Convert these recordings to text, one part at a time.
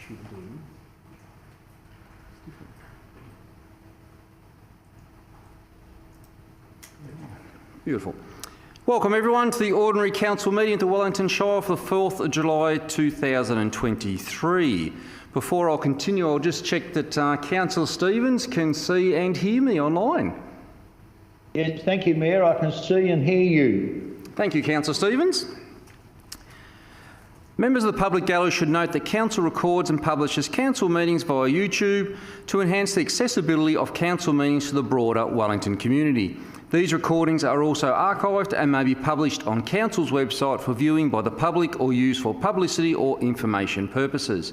should do. Beautiful. Welcome everyone to the Ordinary Council meeting at the Wellington Shire for the 4th of July 2023. Before I'll continue, I'll just check that Councillor Stevens can see and hear me online. Yes, thank you, Mayor. I can see and hear you. Thank you, Councillor Stevens. Members of the public gallery should note that Council records and publishes Council meetings via YouTube to enhance the accessibility of Council meetings to the broader Wellington community. These recordings are also archived and may be published on Council's website for viewing by the public or used for publicity or information purposes.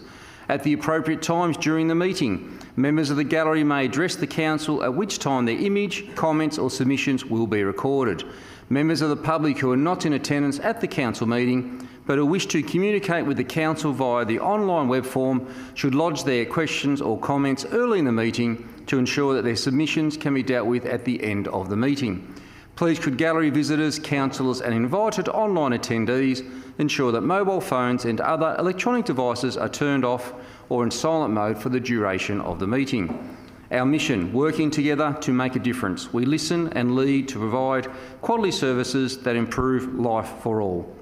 At the appropriate times during the meeting, members of the gallery may address the Council, at which time their image, comments or submissions will be recorded. Members of the public who are not in attendance at the Council meeting but who wish to communicate with the Council via the online web form should lodge their questions or comments early in the meeting to ensure that their submissions can be dealt with at the end of the meeting. Please could gallery visitors, councillors and invited online attendees ensure that mobile phones and other electronic devices are turned off or in silent mode for the duration of the meeting. Our mission, working together to make a difference. We listen and lead to provide quality services that improve life for all.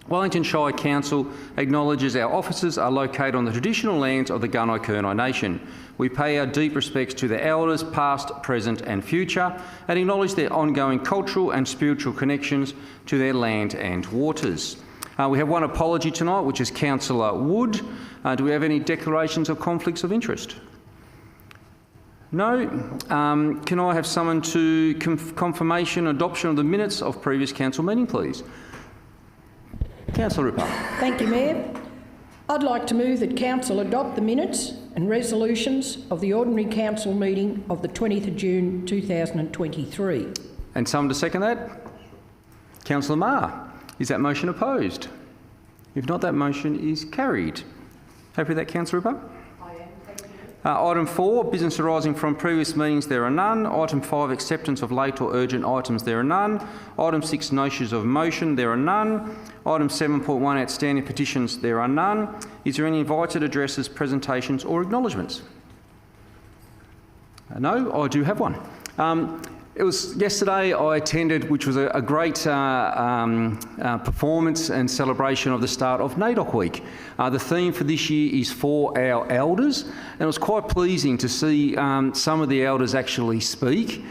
Wellington Shire Council acknowledges our offices are located on the traditional lands of the Gunai-Kurnai Nation. We pay our deep respects to the elders, past, present and future, and acknowledge their ongoing cultural and spiritual connections to their land and waters. We have one apology tonight, which is Councillor Wood. Do we have any declarations of conflicts of interest? No. Can I have someone to confirmation and adoption of the minutes of previous council meeting, please? Councillor Ripper. Thank you, Mayor. I'd like to move that Council adopt the minutes and resolutions of the Ordinary Council meeting of the 20th of June 2023. And someone to second that? Councillor Marr. Is that motion opposed? If not, that motion is carried. Happy with that, Councillor Ripper? I am, thank you. Item 4, business arising from previous meetings, there are none. Item 5, acceptance of late or urgent items, there are none. Item 6, notions of motion, there are none. Item 7.1, outstanding petitions, there are none. Is there any invited addresses, presentations or acknowledgements? No, I do have one. It was yesterday I attended, which was a great performance and celebration of the start of NAIDOC Week. The theme for this year is for our elders, and it was quite pleasing to see some of the elders actually speak,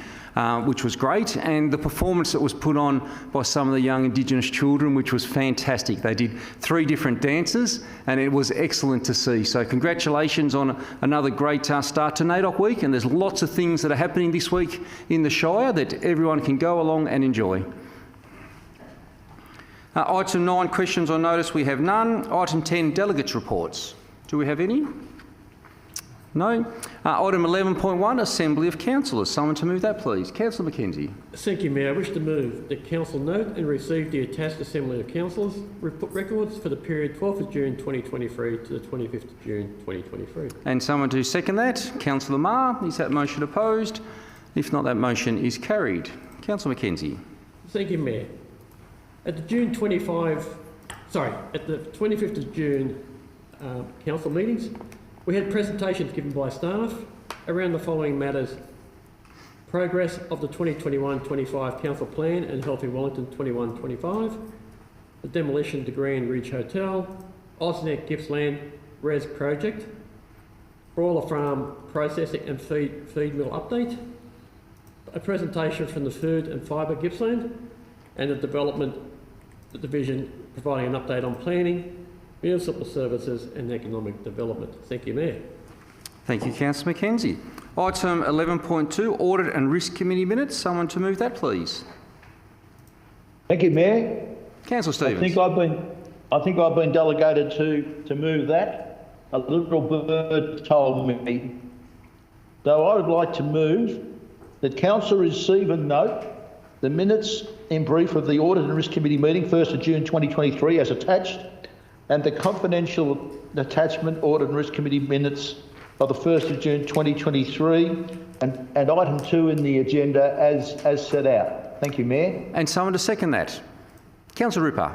which was great, and the performance that was put on by some of the young Indigenous children, which was fantastic. They did 3 different dances and it was excellent to see. So congratulations on another great start to NAIDOC Week, and there's lots of things that are happening this week in the Shire that everyone can go along and enjoy. Item 9, questions or notice, we have none. Item 10, delegates reports. Do we have any? No. Item 11.1, Assembly of Councillors. Someone to move that, please. Councillor Mackenzie. Thank you, Mayor. I wish to move that Council note and receive the attached Assembly of Councillors records for the period 12th of June 2023 to the 25th of June 2023. And someone to second that. Councillor Marr. Is that motion opposed? If not, that motion is carried. Councillor Mackenzie. Thank you, Mayor. At the 25th of June Council meetings, we had presentations given by staff around the following matters: progress of the 2021-25 Council Plan and Healthy Wellington 21-25, the demolition of the Grand Ridge Hotel, Osnet Gippsland Res Project, Broiler Farm Processing and Feed Mill Update, a presentation from the Food and Fibre Gippsland, and the Development Division providing an update on planning, municipal services and economic development. Thank you, Mayor. Thank you, Councillor Mackenzie. Item 11.2, Audit and Risk Committee minutes. Someone to move that, please. Thank you, Mayor. Councillor Stevens. I think I've been delegated to move that. A little bird told me. So I would like to move that Council receive and note the minutes in brief of the Audit and Risk Committee meeting 1st of June 2023 as attached, and the confidential attachment Audit and Risk Committee minutes of the 1st of June 2023 and item 2 in the agenda as set out. Thank you, Mayor. And someone to second that. Councillor Ripper.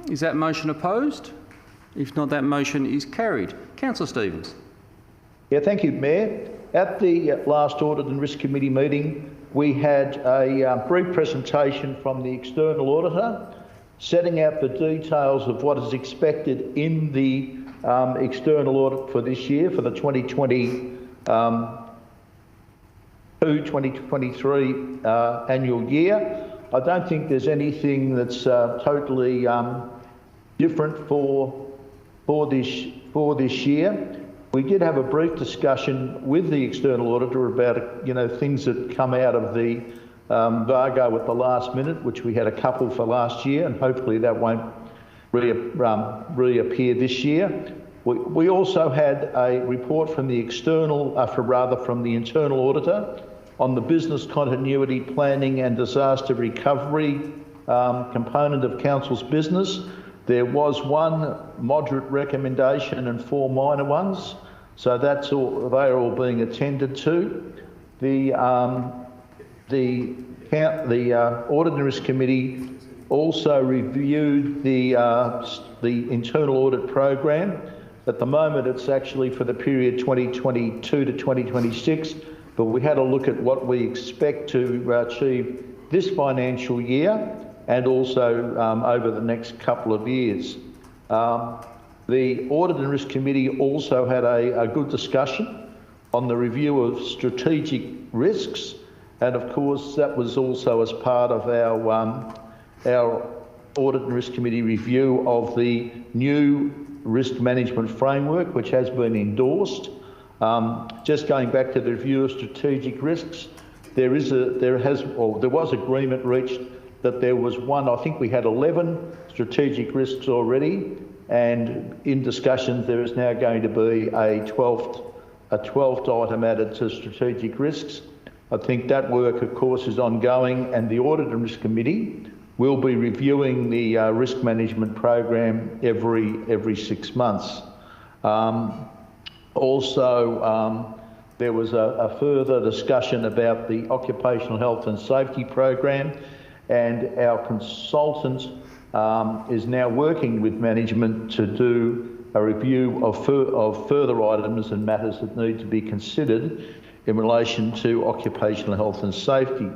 Is that motion opposed? If not, that motion is carried. Councillor Stevens. Yeah, thank you, Mayor. At the last Audit and Risk Committee meeting, we had a brief presentation from the external auditor setting out the details of what is expected in the external audit for this year, for the 2022-2023 annual year. I don't think there's anything that's totally different for this year. We did have a brief discussion with the external auditor about, things that come out of the Vargo at the last minute, which we had a couple for last year, and hopefully that won't reappear this year. We also had a report from the from the internal auditor on the business continuity planning and disaster recovery component of council's business. There was one moderate recommendation and 4 minor ones, so they are all being attended to. The Audit and Risk Committee also reviewed the internal audit program. At the moment, it's actually for the period 2022 to 2026, but we had a look at what we expect to achieve this financial year and also over the next couple of years. The Audit and Risk Committee also had a good discussion on the review of strategic risks, and of course that was also as part of our Audit and Risk Committee review of the new risk management framework, which has been endorsed. Just going back to the review of strategic risks, there was agreement reached that there was one. I think we had 11 strategic risks already, and in discussions there is now going to be a 12th item added to strategic risks. I think that work, of course, is ongoing, and the Audit and Risk Committee will be reviewing the risk management program every 6 months. There was a further discussion about the occupational health and safety program, and our consultant is now working with management to do a review of further items and matters that need to be considered in relation to occupational health and safety.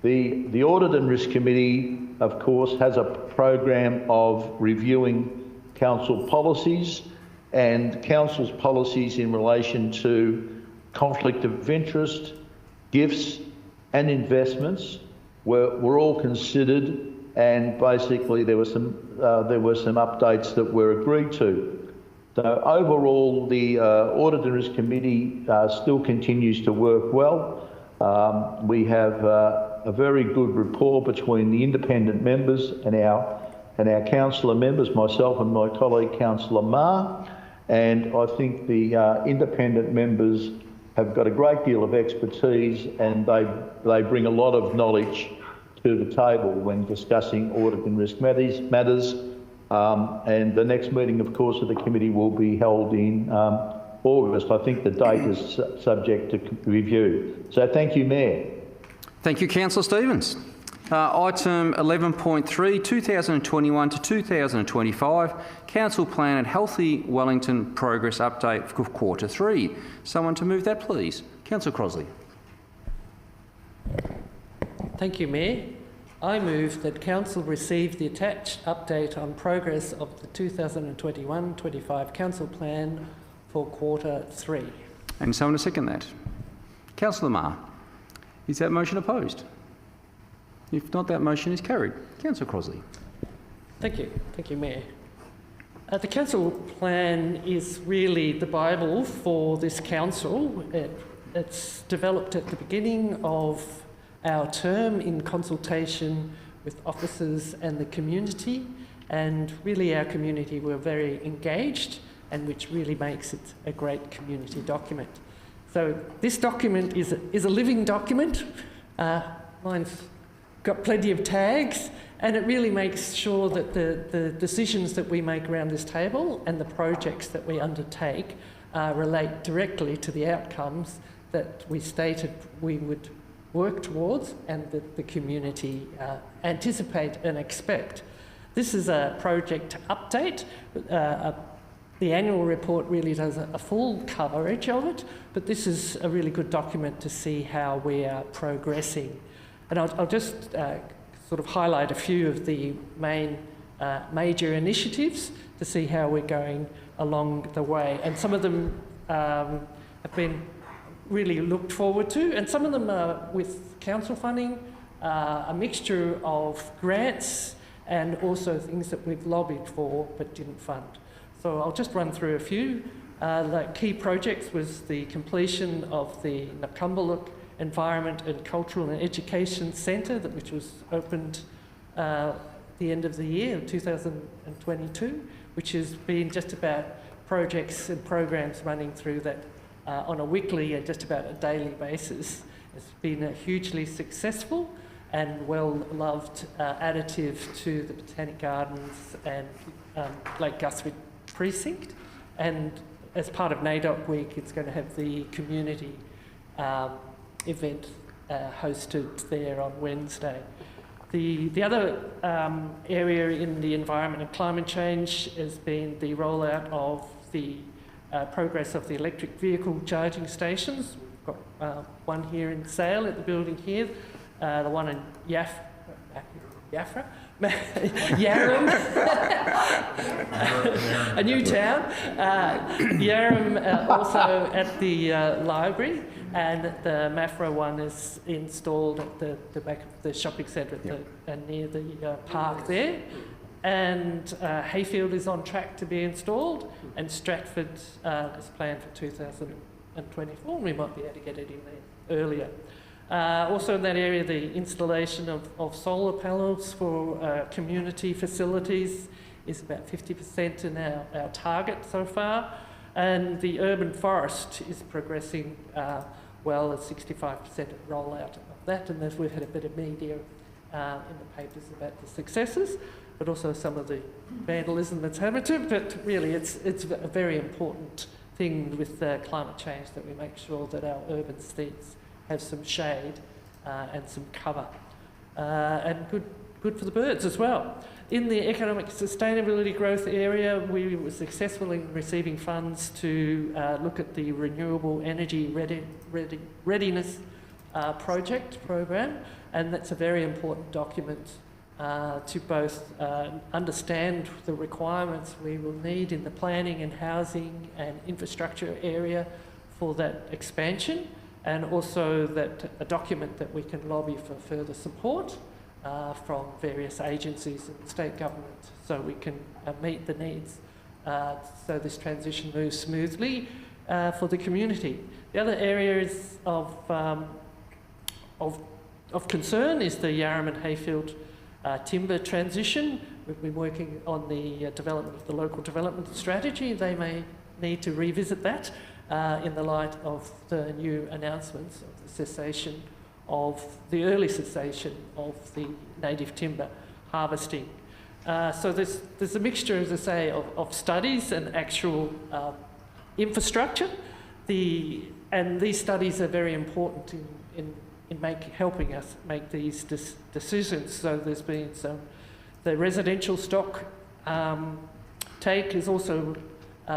The Audit and Risk Committee, of course, has a program of reviewing council policies, and council's policies in relation to conflict of interest, gifts and investments were all considered, and basically there were some updates that were agreed to. So overall, the Audit and Risk Committee still continues to work well. We have a very good rapport between the independent members and our councillor members, myself and my colleague Councillor Ma, and I think the independent members have got a great deal of expertise, and they bring a lot of knowledge to the table when discussing audit and risk matters. And the next meeting, of course, of the committee will be held in August. I think the date is subject to review. So thank you, Mayor. Thank you, Councillor Stevens. Item 11.3, 2021 to 2025, Council Plan and Healthy Wellington Progress Update for Quarter 3. Someone to move that, please. Councillor Crosley. Thank you, Mayor. I move that Council receive the attached update on progress of the 2021-25 Council Plan for Quarter 3. And someone to second that. Councillor Ma. Is that motion opposed? If not, that motion is carried. Councillor Crosley. Thank you. Thank you, Mayor. The Council Plan is really the Bible for this Council. It's developed at the beginning of our term in consultation with officers and the community, and really our community were very engaged, and which really makes it a great community document. So this document is a living document. Mine's got plenty of tags, and it really makes sure that the decisions that we make around this table and the projects that we undertake relate directly to the outcomes that we stated we would work towards and that the community anticipate and expect. This is a project update. The annual report really does a full coverage of it, but this is a really good document to see how we are progressing. And I'll just sort of highlight a few of the main major initiatives to see how we're going along the way. And some of them have been really looked forward to, and some of them are with council funding, a mixture of grants and also things that we've lobbied for but didn't fund. So I'll just run through a few. The key projects was the completion of the Nakumbaluk Environment and Cultural and Education Centre, which was opened the end of the year, 2022, which has been just about projects and programs running through that on a weekly and just about a daily basis. It's been hugely successful and well-loved additive to the Botanic Gardens and Lake Guthrie Precinct. And as part of NAIDOC Week, it's going to have the community event hosted there on Wednesday. The other area in the environment and climate change has been the rollout of the progress of the electric vehicle charging stations. We've got one here in Sale at the building here, the one in Yarram, a new town. Yarram also at the library, and the Mafra one is installed at the back of the shopping centre near the park there. And Hayfield is on track to be installed, and Stratford is planned for 2024, and we might be able to get it in there earlier. Also in that area, the installation of solar panels for community facilities is about 50% in our target so far, and the urban forest is progressing well at 65% rollout of that, and we've had a bit of media in the papers about the successes, but also some of the vandalism that's happened. But really, it's a very important thing with climate change that we make sure that our urban streets have some shade and some cover, and good for the birds as well. In the economic sustainability growth area, we were successful in receiving funds to look at the renewable energy readiness program, and that's a very important document to both understand the requirements we will need in the planning and housing and infrastructure area for that expansion, and also that a document that we can lobby for further support from various agencies and state government, so we can meet the needs so this transition moves smoothly for the community. The other areas of concern is the Yarram and Hayfield timber transition. We've been working on the development of the local development strategy. They may need to revisit that in the light of the new announcements of the cessation of the early cessation of the native timber harvesting. So there's a mixture, as I say, of studies and actual infrastructure. And these studies are very important in helping us make these decisions. So there's been the residential stock take has also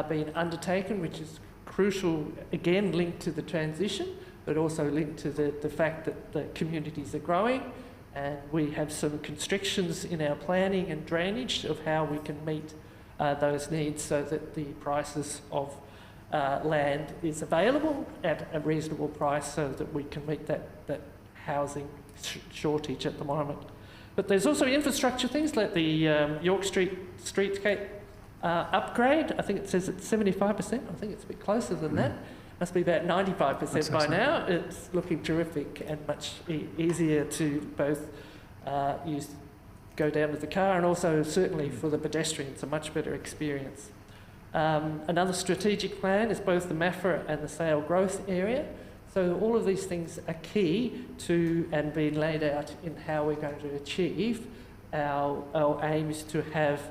been undertaken, which is crucial, again linked to the transition, but also linked to the fact that the communities are growing, and we have some constrictions in our planning and drainage of how we can meet those needs so that the prices of land is available at a reasonable price so that we can meet that housing shortage at the moment. But there's also infrastructure things like the York Street streetscape upgrade. I think it says it's 75%. I think it's a bit closer than that. Must be about 95% by now. It's looking terrific and much easier to both go down with the car, and also certainly for the pedestrians, a much better experience. Another strategic plan is both the Mafra and the Sale growth area. So all of these things are key to and being laid out in how we're going to achieve our aim is to have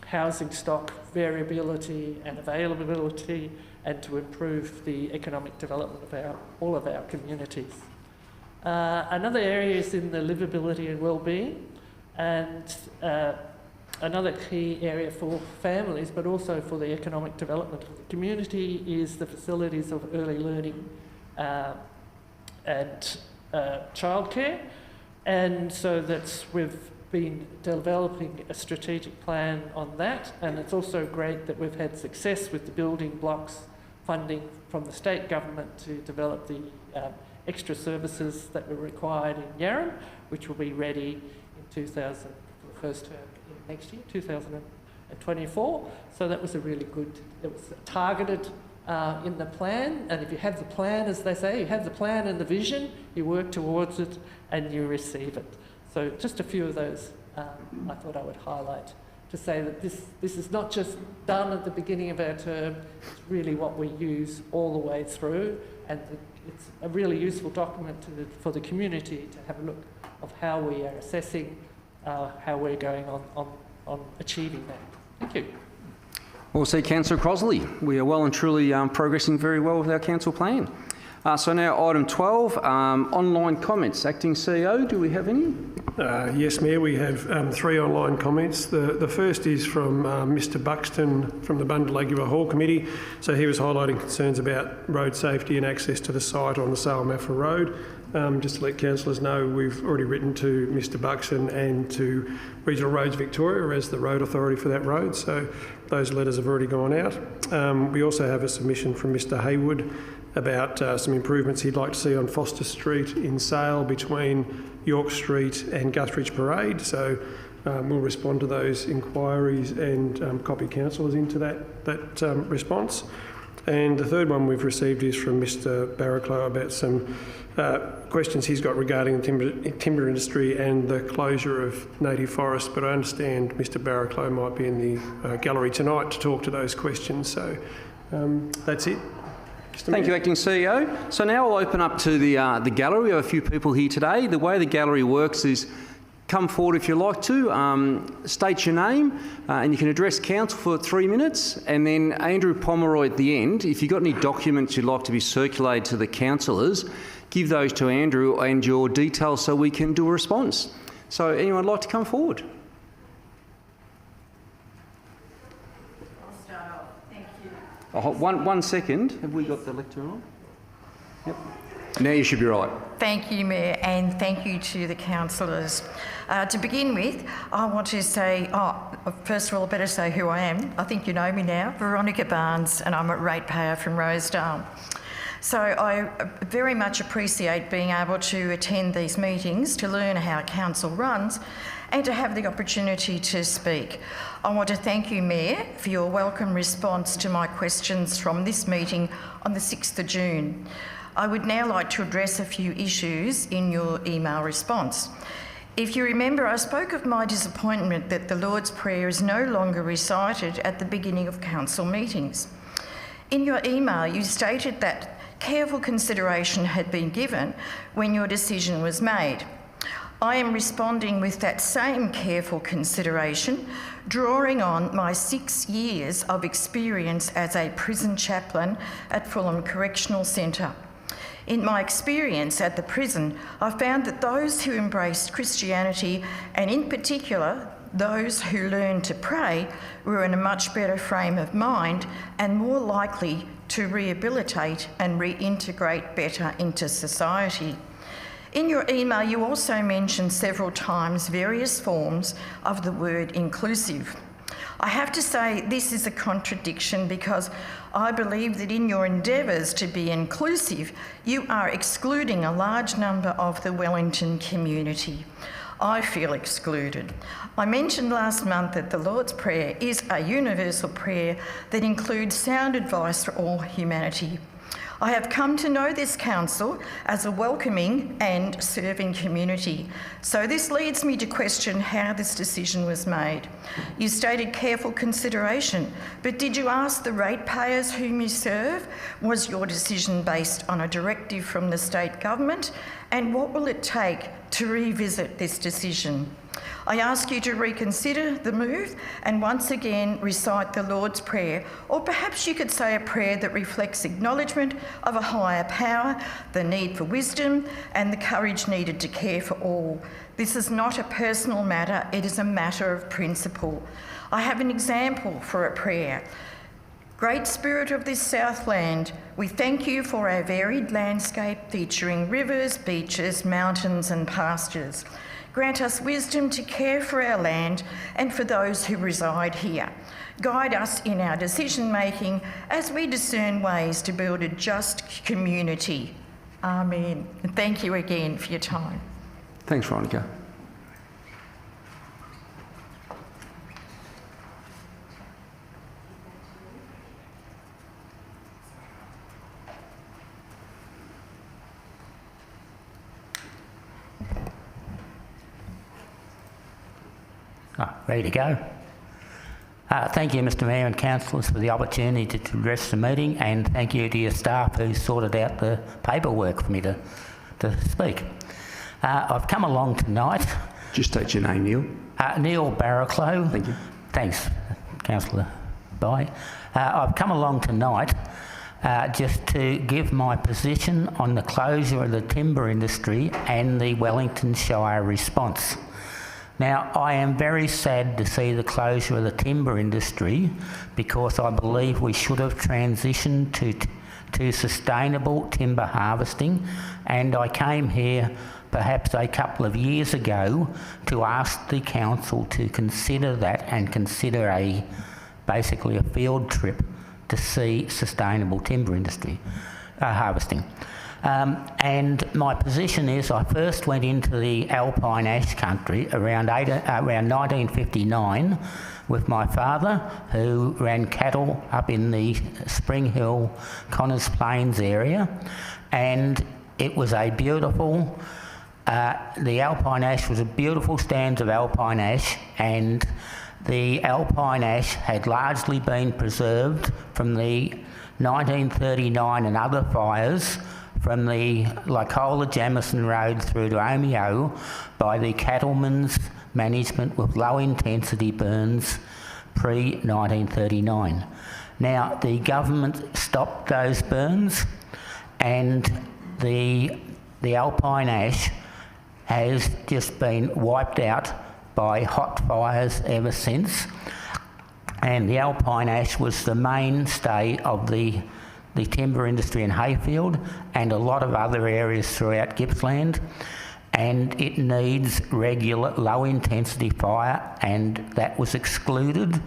housing stock variability and availability, and to improve the economic development of all of our communities. Another area is in the livability and well-being. And another key area for families, but also for the economic development of the community, is the facilities of early learning and childcare. And so we've been developing a strategic plan on that, and it's also great that we've had success with the building blocks funding from the state government to develop the extra services that were required in Yarram, which will be ready in for the first term in next year, 2024. So that was a really good, it was targeted in the plan, and if you have the plan, as they say, you have the plan and the vision, you work towards it and you receive it. So just a few of those I thought I would highlight to say that this is not just done at the beginning of our term, it's really what we use all the way through, and it's a really useful document for the community to have a look of how we are assessing how we're going on achieving that. Thank you. Well, see, Councillor Crosley, we are well and truly progressing very well with our council plan. So now item 12, online comments. Acting CEO, do we have any? Yes, Mayor, we have 3 online comments. The first is from Mr Buxton from the Bundalegua Hall Committee. So he was highlighting concerns about road safety and access to the site on the Salmaffa Road. Just to let councillors know, we've already written to Mr Buxton and to Regional Roads Victoria as the road authority for that road, so those letters have already gone out. We also have a submission from Mr Haywood about some improvements he'd like to see on Foster Street in Sale between York Street and Guthridge Parade. So we'll respond to those inquiries and copy councillors into that response. And the third one we've received is from Mr Barraclough about some questions he's got regarding the timber industry and the closure of native forest, but I understand Mr Barraclough might be in the gallery tonight to talk to those questions. So that's it. Thank you, Acting CEO. So now I'll open up to the gallery. We have a few people here today. The way the gallery works is come forward if you like to, state your name, and you can address council for 3 minutes, and then Andrew Pomeroy at the end, if you've got any documents you'd like to be circulated to the councillors, give those to Andrew and your details so we can do a response. So anyone like to come forward? Oh, one second. Have we got the lectern on? Yep. Now you should be right. Thank you, Mayor, and thank you to the councillors. To begin with, I want to say, first of all, I better say who I am. I think you know me now, Veronica Barnes, and I'm a ratepayer from Rosedale. So I very much appreciate being able to attend these meetings to learn how council runs and to have the opportunity to speak. I want to thank you, Mayor, for your welcome response to my questions from this meeting on the 6th of June. I would now like to address a few issues in your email response. If you remember, I spoke of my disappointment that the Lord's Prayer is no longer recited at the beginning of council meetings. In your email, you stated that careful consideration had been given when your decision was made. I am responding with that same careful consideration, drawing on my 6 years of experience as a prison chaplain at Fulham Correctional Centre. In my experience at the prison, I found that those who embraced Christianity, and in particular those who learned to pray, were in a much better frame of mind and more likely to rehabilitate and reintegrate better into society. In your email, you also mentioned several times various forms of the word inclusive. I have to say this is a contradiction because I believe that in your endeavours to be inclusive, you are excluding a large number of the Wellington community. I feel excluded. I mentioned last month that the Lord's Prayer is a universal prayer that includes sound advice for all humanity. I have come to know this council as a welcoming and serving community. So this leads me to question how this decision was made. You stated careful consideration, but did you ask the ratepayers whom you serve? Was your decision based on a directive from the state government? And what will it take to revisit this decision? I ask you to reconsider the move and once again recite the Lord's Prayer, or perhaps you could say a prayer that reflects acknowledgement of a higher power, the need for wisdom and the courage needed to care for all. This is not a personal matter, it is a matter of principle. I have an example for a prayer. Great Spirit of this Southland, we thank you for our varied landscape featuring rivers, beaches, mountains and pastures. Grant us wisdom to care for our land and for those who reside here. Guide us in our decision making as we discern ways to build a just community. Amen. And thank you again for your time. Thanks, Veronica. Ready to go. Thank you, Mr Mayor and councillors, for the opportunity to address the meeting, and thank you to your staff who sorted out the paperwork for me to speak. I've come along tonight. Just state your name, Neil. Neil Barraclough. Thank you. Thanks, Councillor Bye. I've come along tonight just to give my position on the closure of the timber industry and the Wellington Shire response. Now, I am very sad to see the closure of the timber industry because I believe we should have transitioned to sustainable timber harvesting, and I came here perhaps a couple of years ago to ask the council to consider that and consider basically a field trip to see sustainable timber industry harvesting. And my position is I first went into the alpine ash country around 1959 with my father, who ran cattle up in the Spring Hill, Connors Plains area, and it was a beautiful, the alpine ash was a beautiful stands of alpine ash, and the alpine ash had largely been preserved from the 1939 and other fires from the Lycola Jamison Road through to Omeo by the cattlemen's management with low intensity burns pre-1939. Now, the government stopped those burns, and the alpine ash has just been wiped out by hot fires ever since, and the alpine ash was the mainstay of the timber industry in Hayfield and a lot of other areas throughout Gippsland, and it needs regular low intensity fire, and that was excluded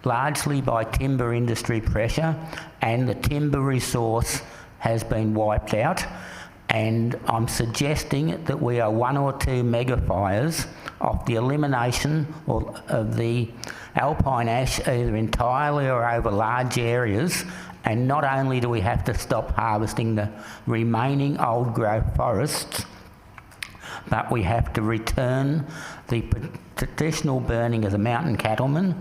largely by timber industry pressure, and the timber resource has been wiped out, and I'm suggesting that we are 1 or 2 mega fires off the elimination of the alpine ash either entirely or over large areas. And not only do we have to stop harvesting the remaining old growth forests, but we have to return the traditional burning of the mountain cattlemen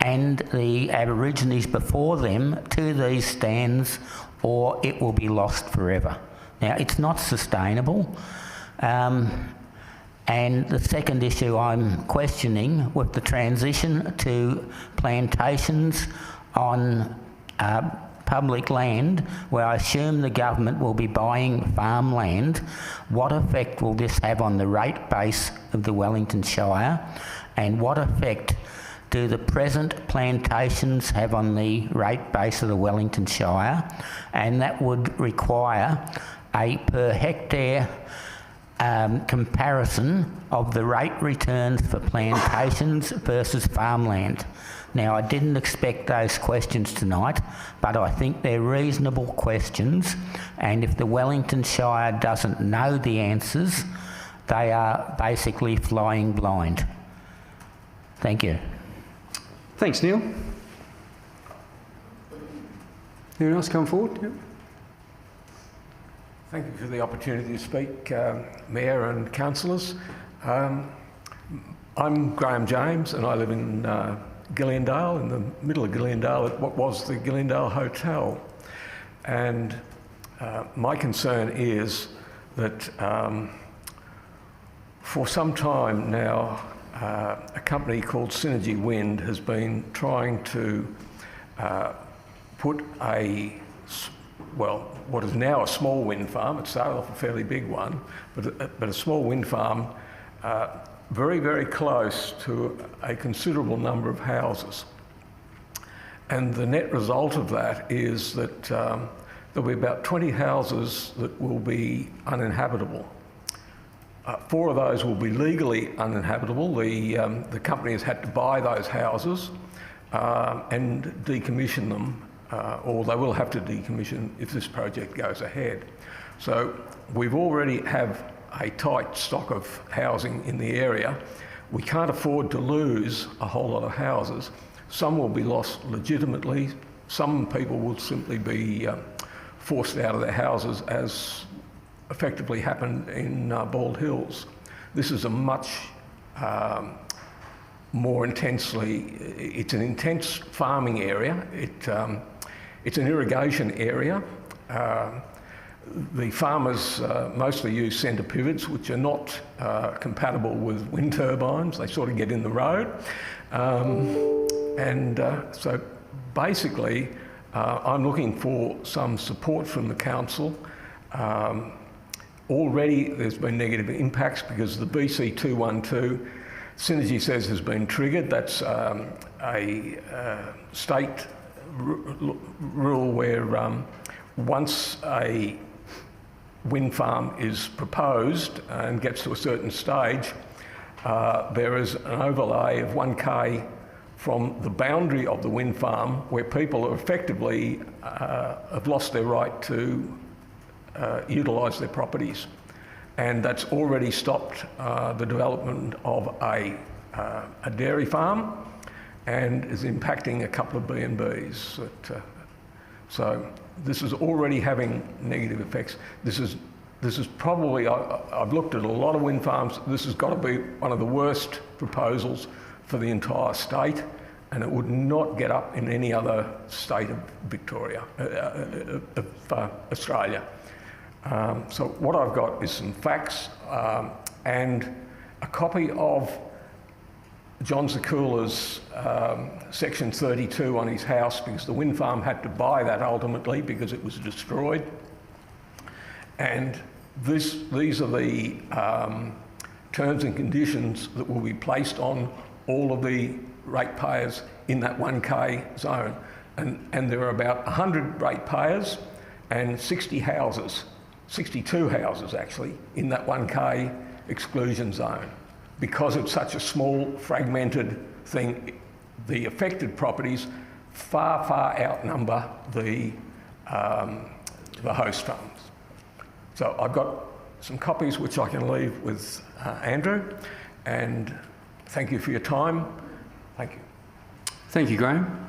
and the Aborigines before them to these stands, or it will be lost forever. Now, it's not sustainable. And the second issue I'm questioning with the transition to plantations on public land, where I assume the government will be buying farmland, what effect will this have on the rate base of the Wellington Shire, and what effect do the present plantations have on the rate base of the Wellington Shire? And that would require a per hectare comparison of the rate returns for plantations versus farmland. Now, I didn't expect those questions tonight, but I think they're reasonable questions, and if the Wellington Shire doesn't know the answers, they are basically flying blind. Thank you. Thanks, Neil. Anyone else come forward? Yep. Thank you for the opportunity to speak, Mayor and councillors. I'm Graham James, and I live in Gilliandale, in the middle of Gilliandale, at what was the Gilliandale Hotel. And my concern is that for some time now, a company called Synergy Wind has been trying to put what is now a small wind farm. It started off a fairly big one, but a small wind farm very, very close to a considerable number of houses. And the net result of that is that there'll be about 20 houses that will be uninhabitable. 4 of those will be legally uninhabitable. The company has had to buy those houses and decommission them, or they will have to decommission if this project goes ahead. So we've already have a tight stock of housing in the area. We can't afford to lose a whole lot of houses. Some will be lost legitimately. Some people will simply be forced out of their houses, as effectively happened in Bald Hills. This is a much more intensely, it's an intense farming area. It's an irrigation area. The farmers mostly use centre pivots, which are not compatible with wind turbines. They sort of get in the road. So basically, I'm looking for some support from the council. Already there's been negative impacts because the BC 212 Synergy says has been triggered. That's a state rule where once a wind farm is proposed and gets to a certain stage, there is an overlay of 1K from the boundary of the wind farm where people effectively have lost their right to utilise their properties. And that's already stopped the development of a dairy farm and is impacting a couple of B&Bs. So this is already having negative effects. This is probably, I've looked at a lot of wind farms, this has got to be one of the worst proposals for the entire state, and it would not get up in any other state of Victoria, of Australia. So what I've got is some facts and a copy of John Zakula's Section 32 on his house, because the wind farm had to buy that ultimately because it was destroyed. And these are the terms and conditions that will be placed on all of the ratepayers in that 1K zone. And there are about 100 ratepayers and 60 houses, 62 houses actually, in that 1K exclusion zone. Because it's such a small, fragmented thing, the affected properties far, far outnumber the host farms. So I've got some copies which I can leave with Andrew, and thank you for your time. Thank you. Thank you, Graham.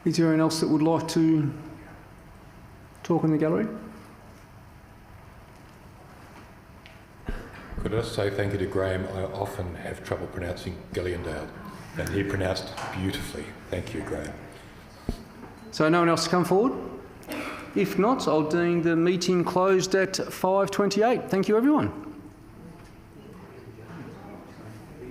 Is there anyone else that would like to talk in the gallery? Could I just say thank you to Graham? I often have trouble pronouncing Gilliandale, and he pronounced it beautifully. Thank you, Graham. So no one else to come forward? If not, I'll deem the meeting closed at 5:28. Thank you, everyone.